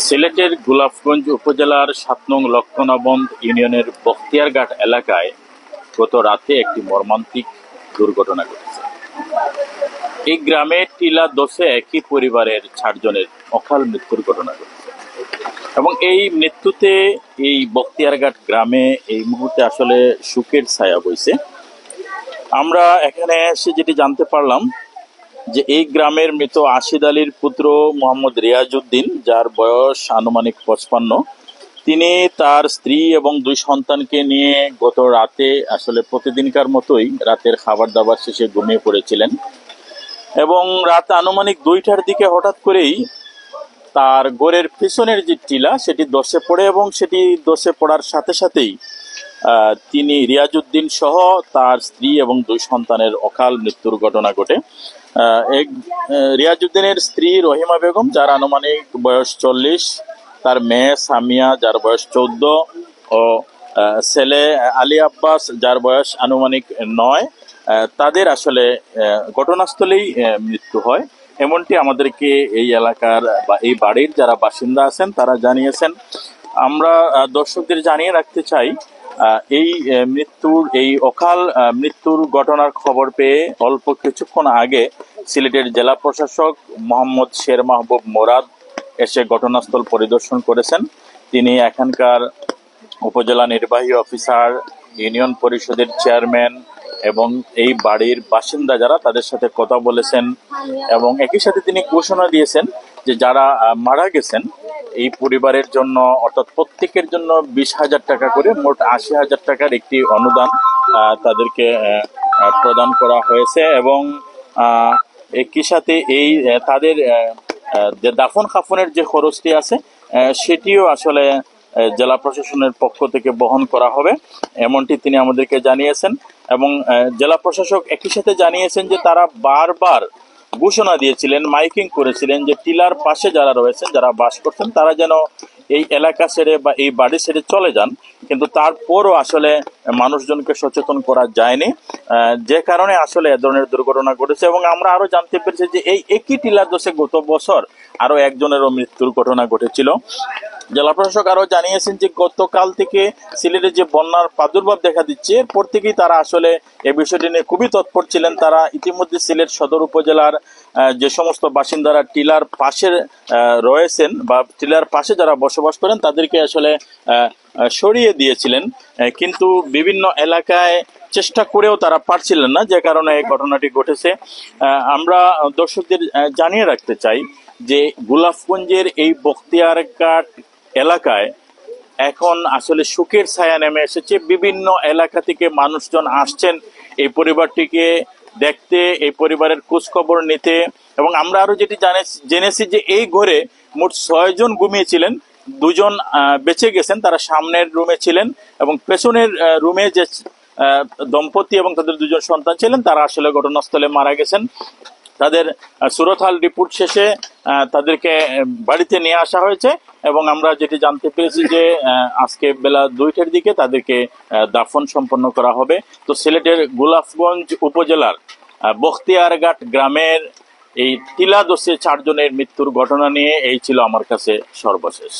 সিলেটের গোলাপগঞ্জ উপজেলার ৭ নং লক্ষ্মণাবন্দ ইউনিয়নের বখতিয়ারঘাট এলাকায় গত রাতে একটি মর্মান্তিক দুর্ঘটনা ঘটেছে। এই গ্রামে টিলা দোষে একই পরিবারের ৬ জনের অকাল মৃত্যুর ঘটনা ঘটেছে এবং এই মৃত্যুতে এই বখতিয়ারঘাট গ্রামে এই মুহূর্তে আসলে শোকের ছায়া বইছে। আমরা এখানে এসে যেটি জানতে পারলাম যে এই গ্রামের মৃত আশিদ আলীর পুত্র মোহাম্মদ রিয়াজউদ্দিন, যার বয়স আনুমানিক ৫৫, তিনি তার স্ত্রী এবং ২ সন্তানকে নিয়ে গত রাতে আসলে প্রতিদিনকার মতোই রাতের খাবার দাবার শেষে ঘুমিয়ে পড়েছিলেন এবং রাত আনুমানিক ২টার দিকে হঠাৎ করেই তার ঘরের পিছনের যে টিলা সেটি ধসে পড়ে এবং সেটি ধসে পড়ার সাথে সাথেই তিনি রিয়াজউদ্দিন সহ তার স্ত্রী এবং ২ সন্তানের অকাল মৃত্যুর ঘটনা ঘটে। রিয়াজউদ্দিনের স্ত্রী রহিমা বেগম, যার আনুমানিক বয়স ৪০, তার মেয়ে সামিয়া, যার বয়স ১৪, ও ছেলে আলী আব্বাস, যার বয়স আনুমানিক ৯, তাদের আসলে ঘটনাস্থলেই মৃত্যু হয়, এমনটি আমাদেরকে এই এলাকার বা এই বাড়ির যারা বাসিন্দা আছেন তারা জানিয়েছেন। আমরা দর্শকদের জানিয়ে রাখতে চাই, এই অকাল মৃত্যুর ঘটনার খবর পেয়ে অল্প কিছুক্ষণ আগে সিলেটের জেলা প্রশাসক মোহাম্মদ শের মাহবুব মোরাদ এসে ঘটনাস্থল পরিদর্শন করেছেন। তিনি এখানকার উপজেলা নির্বাহী অফিসার, ইউনিয়ন পরিষদের চেয়ারম্যান এবং এই বাড়ির বাসিন্দা যারা, তাদের সাথে কথা বলেছেন এবং একই সাথে তিনি ঘোষণা দিয়েছেন যে যারা মারা গেছেন এই পরিবারের জন্য, অর্থাৎ প্রত্যেকের জন্য ২০,০০০ টাকা করে মোট ৮০,০০০ টাকার একটি অনুদান তাদেরকে প্রদান করা হয়েছে এবং একই সাথে এই তাদের যে দাফন কাফনের যে খরচটি আছে সেটিও আসলে জেলা প্রশাসনের পক্ষ থেকে বহন করা হবে, এমনটি তিনি আমাদেরকে জানিয়েছেন। এবং জেলা প্রশাসক একই সাথে জানিয়েছেন যে তারা বারবার ঘোষণা দিয়েছিলেন, মাইকিং করেছিলেন যে টিলার পাশে যারা রয়েছেন, যারা বাস করছেন, তারা যেন এই এলাকা ছেড়ে বা এই বাড়ি ছেড়ে চলে যান, কিন্তু তারপরও আসলে মানুষজনকে সচেতন করা যায়নি, যে কারণে আসলে এ ধরনের দুর্ঘটনা ঘটেছে। এবং আমরা আরো জানতে পেরেছি যে এই একই টিলার দোষে গত বছর আরো একজনেরও মৃত্যুর ঘটনা ঘটেছিল। জেলা প্রশাসক আরো জানিয়েছেন যে গতকাল থেকে সিলেটে যে বন্যার প্রাদুর্ভাব দেখা দিচ্ছে, এরপর থেকেই তারা আসলে এই বিষয়টি নিয়ে খুবই তৎপর ছিলেন। তারা ইতিমধ্যে সিলেট সদর উপজেলার যে সমস্ত বাসিন্দারা টিলার পাশে রয়েছেন বা টিলার পাশে যারা বসবাস করেন তাদেরকে আসলে সরিয়ে দিয়েছিলেন, কিন্তু বিভিন্ন এলাকায় চেষ্টা করেও তারা পারছিলেন না, যে কারণে এই ঘটনাটি ঘটেছে। আমরা দর্শকদের জানিয়ে রাখতে চাই যে গোলাপগঞ্জের এই বখতিয়ারঘাট এলাকায় এখন আসলে শোকের ছায়া নেমে এসেছে। বিভিন্ন এলাকা থেকে মানুষজন আসছেন এই পরিবারটিকে দেখতে, এই পরিবারের খোঁজ খবর নিতে। এবং আমরা আরো যেটি জেনেছি যে এই ঘরে মোট ৬ জন ঘুমিয়েছিলেন, ২ জন বেঁচে গেছেন, তারা সামনের রুমে ছিলেন এবং পেছনের রুমে যে দম্পতি এবং তাদের ২ জন সন্তান ছিলেন তারা আসলে ঘটনাস্থলে মারা গেছেন। তাদের সুরতহাল রিপোর্ট শেষে তাদেরকে বাড়িতে নিয়ে আসা হয়েছে এবং আমরা যেটি জানতে পেরেছি যে আজকে বেলা ২টার দিকে তাদেরকে দাফন সম্পন্ন করা হবে। তো সিলেটের গোলাপগঞ্জ উপজেলার বখতিয়ারঘাট গ্রামের এই টিলা দোষে ৪ জনের মৃত্যুর ঘটনা নিয়ে এই ছিল আমার কাছে সর্বশেষ।